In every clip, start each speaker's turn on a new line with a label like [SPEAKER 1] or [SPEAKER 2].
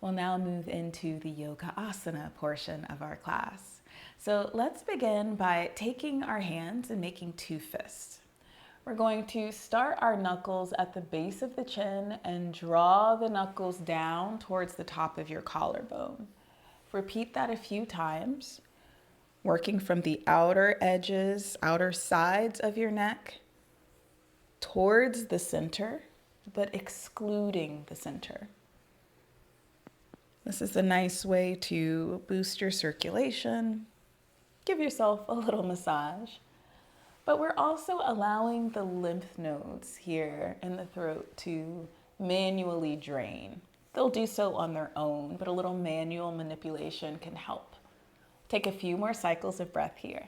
[SPEAKER 1] We'll now move into the yoga asana portion of our class. So let's begin by taking our hands and making two fists. We're going to start our knuckles at the base of the chin and draw the knuckles down towards the top of your collarbone. Repeat that a few times, working from the outer edges, outer sides of your neck towards the center, but excluding the center. This is a nice way to boost your circulation, give yourself a little massage, but we're also allowing the lymph nodes here in the throat to manually drain. They'll do so on their own, but a little manual manipulation can help. Take a few more cycles of breath here.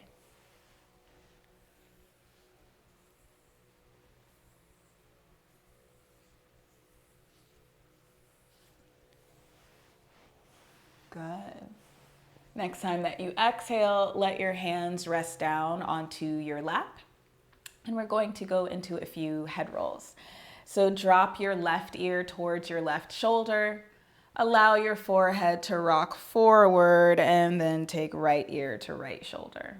[SPEAKER 1] Good. Next time that you exhale, let your hands rest down onto your lap. And we're going to go into a few head rolls. So drop your left ear towards your left shoulder. Allow your forehead to rock forward and then take right ear to right shoulder.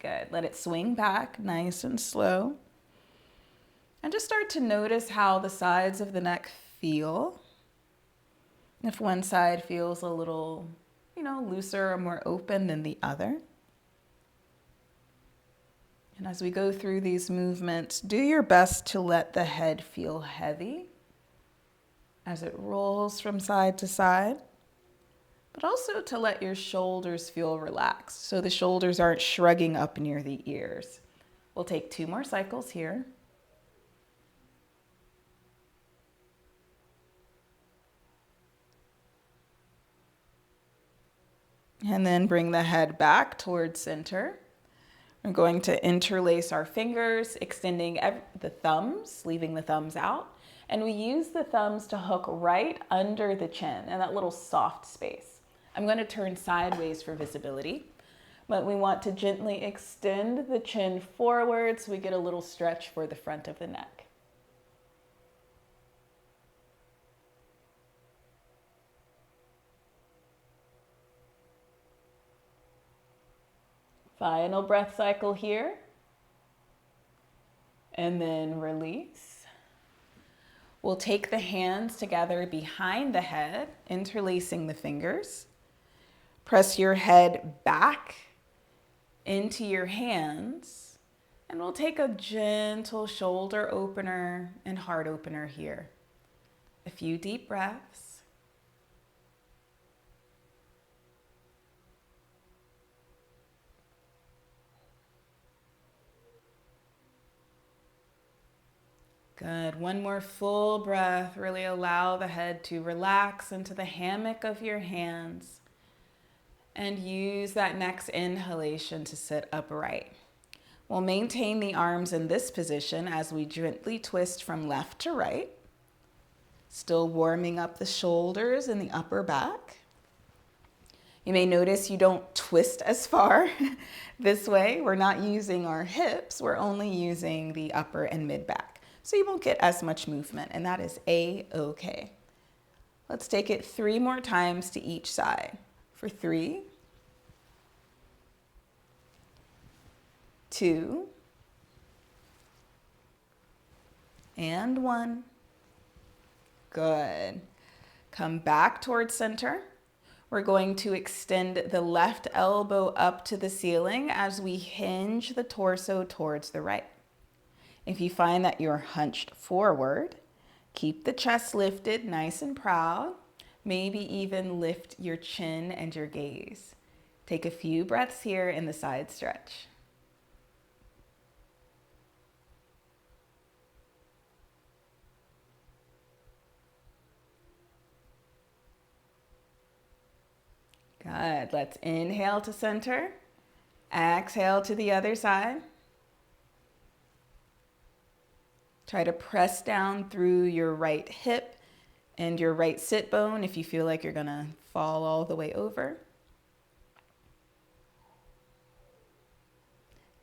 [SPEAKER 1] Good. Let it swing back nice and slow. And just start to notice how the sides of the neck feel. If one side feels a little, looser or more open than the other. And as we go through these movements, do your best to let the head feel heavy as it rolls from side to side, but also to let your shoulders feel relaxed so the shoulders aren't shrugging up near the ears. We'll take 2 more cycles here. And then bring the head back towards center. We're going to interlace our fingers, extending the thumbs, leaving the thumbs out. And we use the thumbs to hook right under the chin in that little soft space. I'm going to turn sideways for visibility, but we want to gently extend the chin forward so we get a little stretch for the front of the neck. Final breath cycle here. And then release. We'll take the hands together behind the head, interlacing the fingers. Press your head back into your hands. And we'll take a gentle shoulder opener and heart opener here. A few deep breaths. Good. One more full breath. Really allow the head to relax into the hammock of your hands. And use that next inhalation to sit upright. We'll maintain the arms in this position as we gently twist from left to right. Still warming up the shoulders and the upper back. You may notice you don't twist as far this way. We're not using our hips. We're only using the upper and mid back. So you won't get as much movement, and that is A-okay. Let's take it 3 more times to each side. For 3, 2, and 1. Good. Come back towards center. We're going to extend the left elbow up to the ceiling as we hinge the torso towards the right. If you find that you're hunched forward, keep the chest lifted nice and proud. Maybe even lift your chin and your gaze. Take a few breaths here in the side stretch. Good. Let's inhale to center. Exhale to the other side. Try to press down through your right hip and your right sit bone if you feel like you're gonna fall all the way over.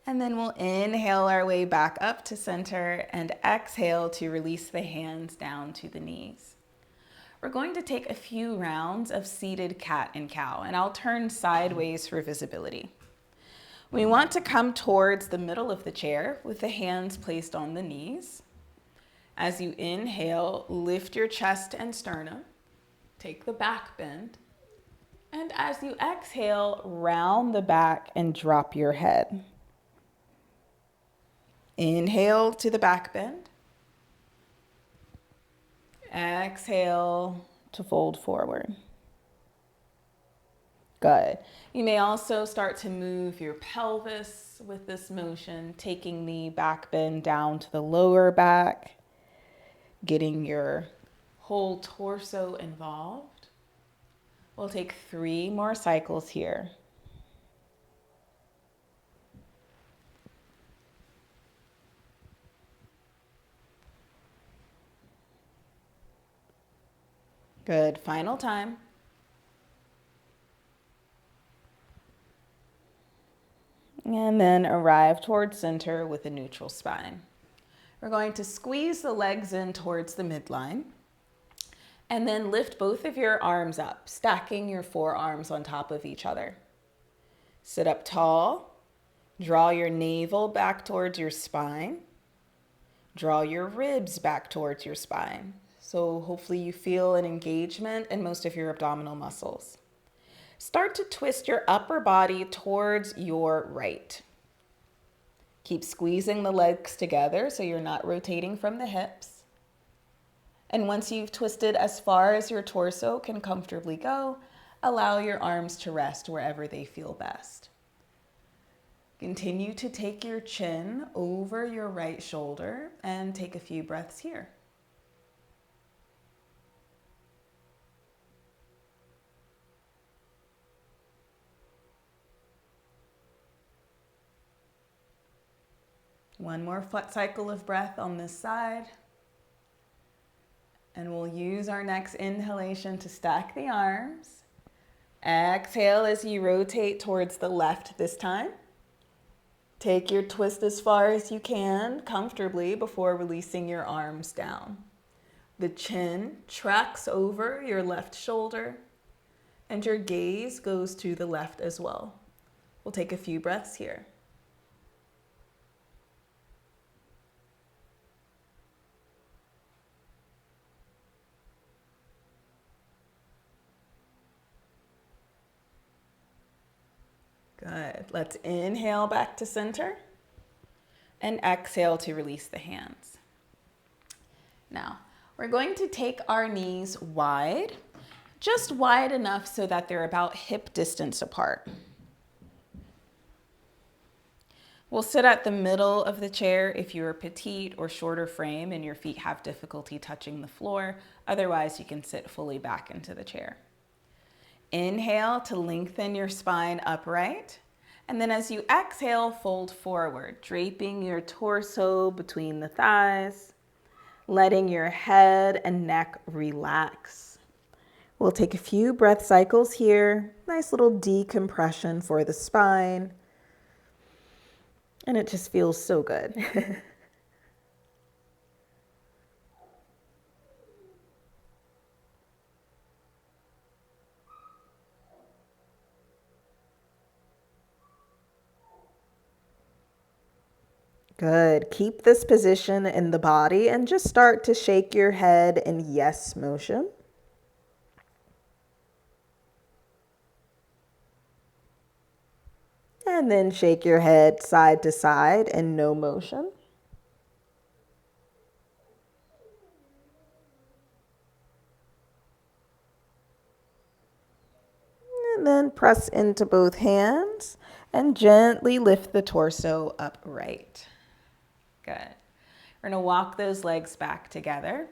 [SPEAKER 1] And then we'll inhale our way back up to center and exhale to release the hands down to the knees. we're going to take a few rounds of seated cat and cow, and I'll turn sideways for visibility. We want to come towards the middle of the chair with the hands placed on the knees. As you inhale, lift your chest and sternum, take the back bend, and as you exhale, round the back and drop your head. Inhale to the back bend. Exhale to fold forward. Good. You may also start to move your pelvis with this motion, taking the back bend down to the lower back, getting your whole torso involved. We'll take 3 more cycles here. Good. Final time. And then arrive towards center with a neutral spine. We're going to squeeze the legs in towards the midline and then lift both of your arms up, stacking your forearms on top of each other. Sit up tall, draw your navel back towards your spine, draw your ribs back towards your spine. So hopefully you feel an engagement in most of your abdominal muscles. Start to twist your upper body towards your right. Keep squeezing the legs together so you're not rotating from the hips. And once you've twisted as far as your torso can comfortably go, allow your arms to rest wherever they feel best. Continue to take your chin over your right shoulder and take a few breaths here. One more foot cycle of breath on this side. And we'll use our next inhalation to stack the arms. Exhale as you rotate towards the left this time. Take your twist as far as you can comfortably before releasing your arms down. The chin tracks over your left shoulder and your gaze goes to the left as well. We'll take a few breaths here. Good. Let's inhale back to center and exhale to release the hands. Now, we're going to take our knees wide, just wide enough so that they're about hip distance apart. We'll sit at the middle of the chair if you're petite or shorter frame and your feet have difficulty touching the floor. Otherwise, you can sit fully back into the chair. Inhale to lengthen your spine upright. And then as you exhale, fold forward, draping your torso between the thighs, letting your head and neck relax. We'll take a few breath cycles here. Nice little decompression for the spine. And it just feels so good. Good. Keep this position in the body and just start to shake your head in yes motion. And then shake your head side to side in no motion. And then press into both hands and gently lift the torso upright. Good. We're going to walk those legs back together.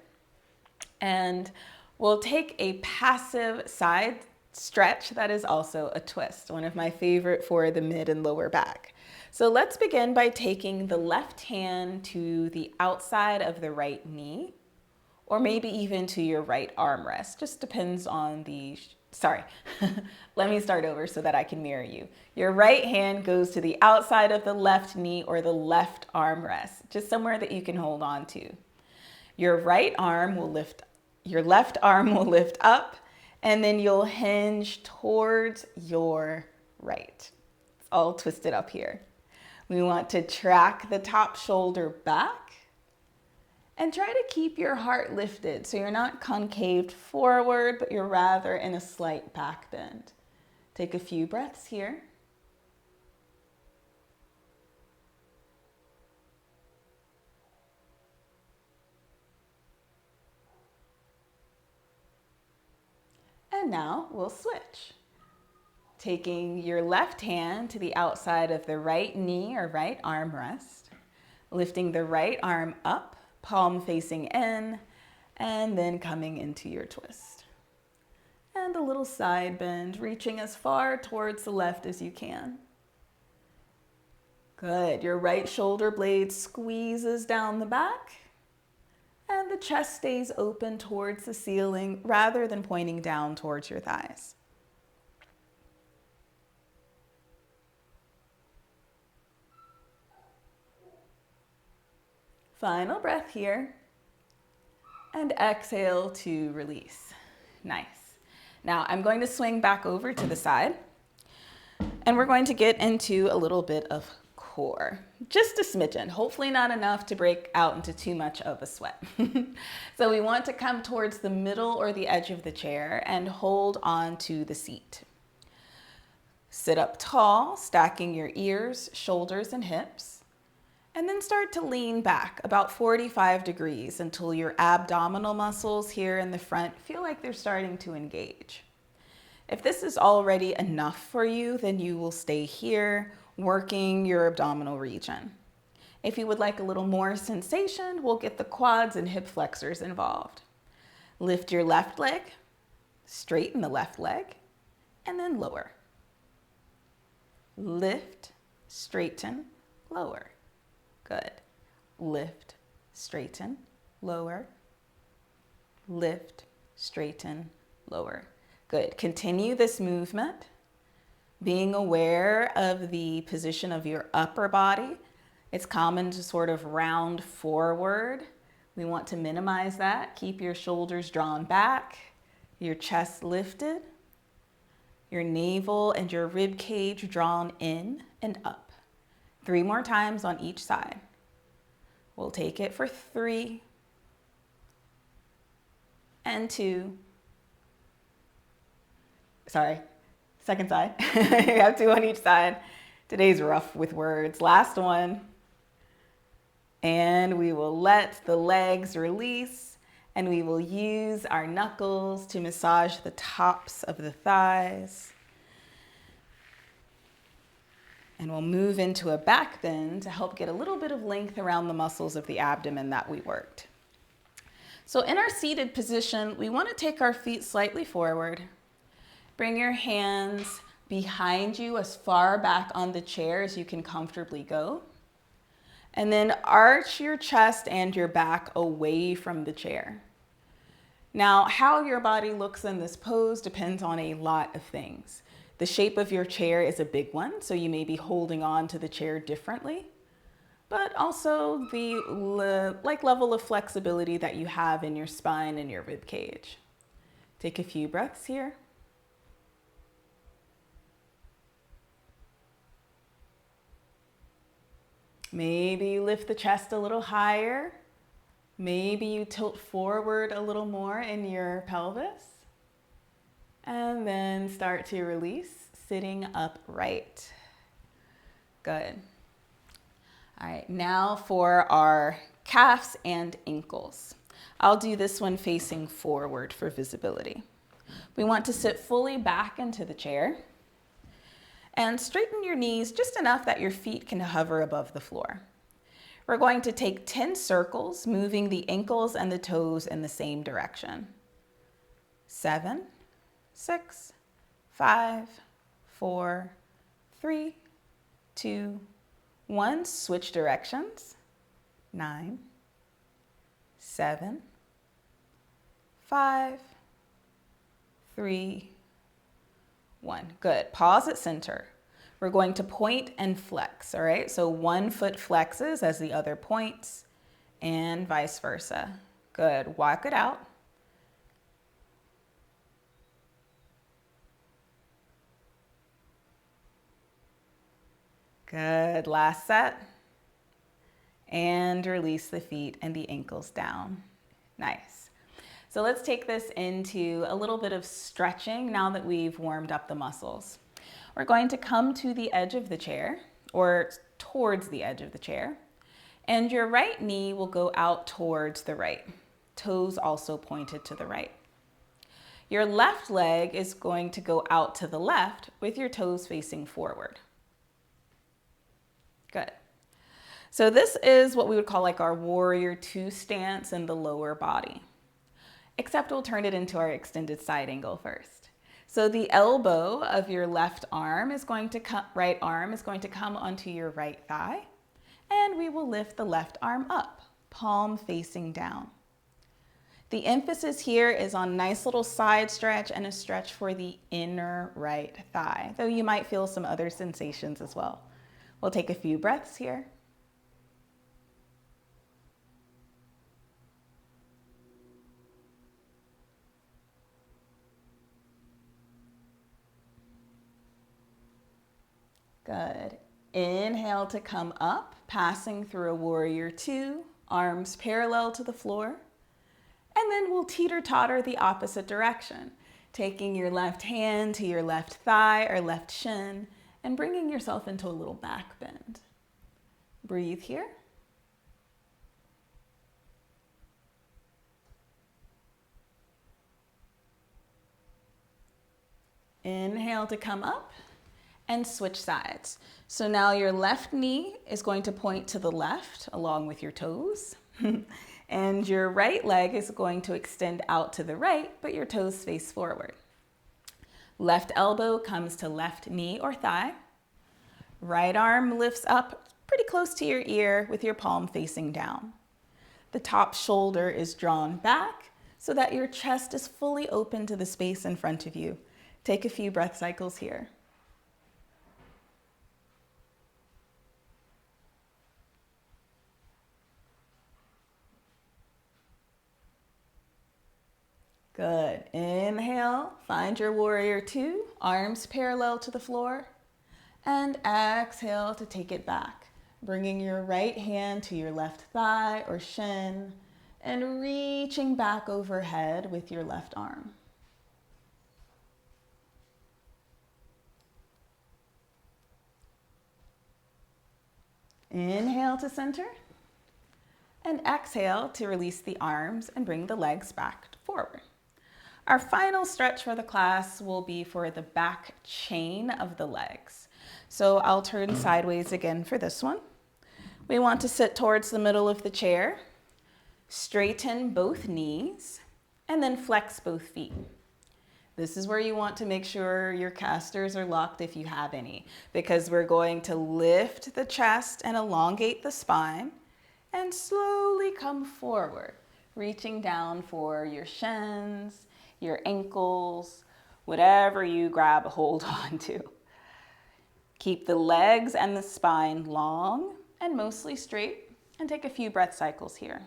[SPEAKER 1] And we'll take a passive side stretch that is also a twist, one of my favorite for the mid and lower back. So let's begin by taking the left hand to the outside of the right knee, or maybe even to your right armrest. Just depends on the, let me start over so that I can mirror you. Your right hand goes to the outside of the left knee or the left armrest, just somewhere that you can hold on to. Your right arm will lift Your left arm will lift up, and then you'll hinge towards your right. It's all twisted up here. We want to track the top shoulder back and try to keep your heart lifted so you're not concaved forward, but you're rather in a slight back bend. Take a few breaths here. And now we'll switch. Taking your left hand to the outside of the right knee or right armrest, lifting the right arm up, palm facing in, and then coming into your twist. And a little side bend, reaching as far towards the left as you can. Good. Your right shoulder blade squeezes down the back, and the chest stays open towards the ceiling rather than pointing down towards your thighs. Final breath here, and exhale to release. Nice. Now I'm going to swing back over to the side, and we're going to get into a little bit of core, just a smidgen, hopefully not enough to break out into too much of a sweat. So we want to come towards the middle or the edge of the chair and hold on to the seat. Sit up tall, stacking your ears, shoulders, and hips, and then start to lean back about 45 degrees until your abdominal muscles here in the front feel like they're starting to engage. If this is already enough for you, then you will stay here, working your abdominal region. If you would like a little more sensation, we'll get the quads and hip flexors involved. Lift your left leg, straighten the left leg, and then lower. Lift, straighten, lower. Good. Lift, straighten, lower. Lift, straighten, lower. Good. Continue this movement, being aware of the position of your upper body. It's common to sort of round forward. We want to minimize that. Keep your shoulders drawn back, your chest lifted, your navel and your rib cage drawn in and up. 3 more times on each side. We'll take it for 3 and 2. Sorry, second side. You have 2 on each side. Today's rough with words. Last one. And we will let the legs release, and we will use our knuckles to massage the tops of the thighs. And we'll move into a back bend to help get a little bit of length around the muscles of the abdomen that we worked. So in our seated position, we want to take our feet slightly forward. Bring your hands behind you as far back on the chair as you can comfortably go. And then arch your chest and your back away from the chair. Now, how your body looks in this pose depends on a lot of things. The shape of your chair is a big one, so you may be holding on to the chair differently, but also the level of flexibility that you have in your spine and your rib cage. Take a few breaths here. Maybe you lift the chest a little higher. Maybe you tilt forward a little more in your pelvis. And then start to release, sitting upright. Good. All right, now for our calves and ankles. I'll do this one facing forward for visibility. We want to sit fully back into the chair and straighten your knees just enough that your feet can hover above the floor. We're going to take 10 circles, moving the ankles and the toes in the same direction. 7, 6, 5, 4, 3, 2, 1. Switch directions. 9, 7, 5, 3, 1. Good. Pause at center. We're going to point and flex, all right? So one foot flexes as the other points and vice versa. Good. Walk it out. Good, last set. And release the feet and the ankles down. Nice. So let's take this into a little bit of stretching now that we've warmed up the muscles. We're going to come to the edge of the chair, or towards the edge of the chair, and your right knee will go out towards the right. Toes also pointed to the right. Your left leg is going to go out to the left with your toes facing forward. Good. So this is what we would call like our warrior two stance in the lower body, except we'll turn it into our extended side angle first. So the elbow of your left arm is going to right arm is going to come onto your right thigh, and we will lift the left arm up, palm facing down. The emphasis here is on nice little side stretch and a stretch for the inner right thigh, though you might feel some other sensations as well. We'll take a few breaths here. Good. Inhale to come up, passing through a warrior two, arms parallel to the floor. And then we'll teeter-totter the opposite direction, taking your left hand to your left thigh or left shin and bringing yourself into a little back bend. Breathe here. Inhale to come up and switch sides. So now your left knee is going to point to the left along with your toes. And your right leg is going to extend out to the right, but your toes face forward. Left elbow comes to left knee or thigh. Right arm lifts up pretty close to your ear with your palm facing down. The top shoulder is drawn back so that your chest is fully open to the space in front of you. Take a few breath cycles here. Good. Inhale, find your warrior two, arms parallel to the floor. And exhale to take it back, bringing your right hand to your left thigh or shin and reaching back overhead with your left arm. Inhale to center and exhale to release the arms and bring the legs back forward. Our final stretch for the class will be for the back chain of the legs. So I'll turn sideways again for this one. We want to sit towards the middle of the chair, straighten both knees, and then flex both feet. This is where you want to make sure your casters are locked if you have any, because we're going to lift the chest and elongate the spine and slowly come forward, reaching down for your shins, your ankles, whatever you grab a hold on to. Keep the legs and the spine long and mostly straight, and take a few breath cycles here.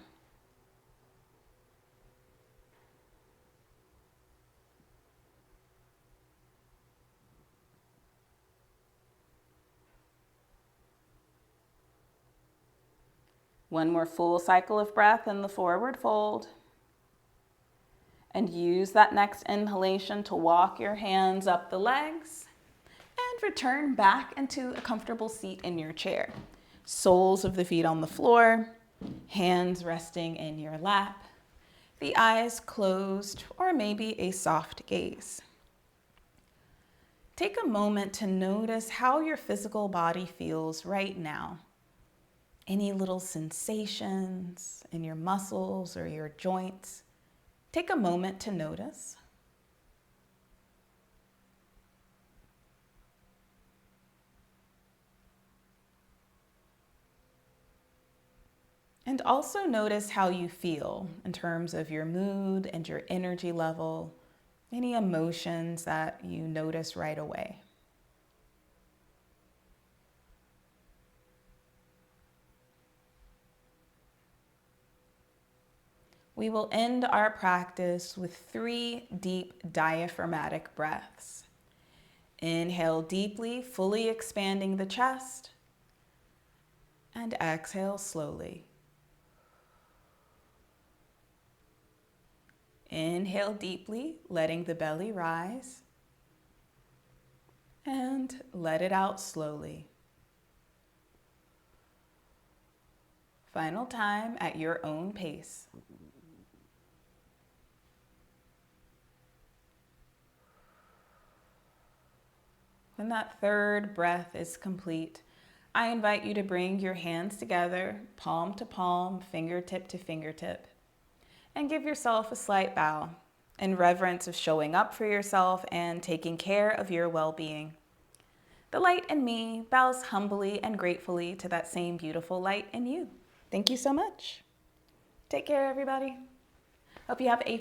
[SPEAKER 1] One more full cycle of breath in the forward fold. And use that next inhalation to walk your hands up the legs and return back into a comfortable seat in your chair. Soles of the feet on the floor, hands resting in your lap, the eyes closed, or maybe a soft gaze. Take a moment to notice how your physical body feels right now. Any little sensations in your muscles or your joints. Take a moment to notice. And also notice how you feel in terms of your mood and your energy level, any emotions that you notice right away. We will end our practice with 3 deep diaphragmatic breaths. Inhale deeply, fully expanding the chest. And exhale slowly. Inhale deeply, letting the belly rise. And let it out slowly. Final time at your own pace. When that third breath is complete, I invite you to bring your hands together, palm to palm, fingertip to fingertip, and give yourself a slight bow in reverence of showing up for yourself and taking care of your well-being. The light in me bows humbly and gratefully to that same beautiful light in you. Thank you so much. Take care, everybody. Hope you have a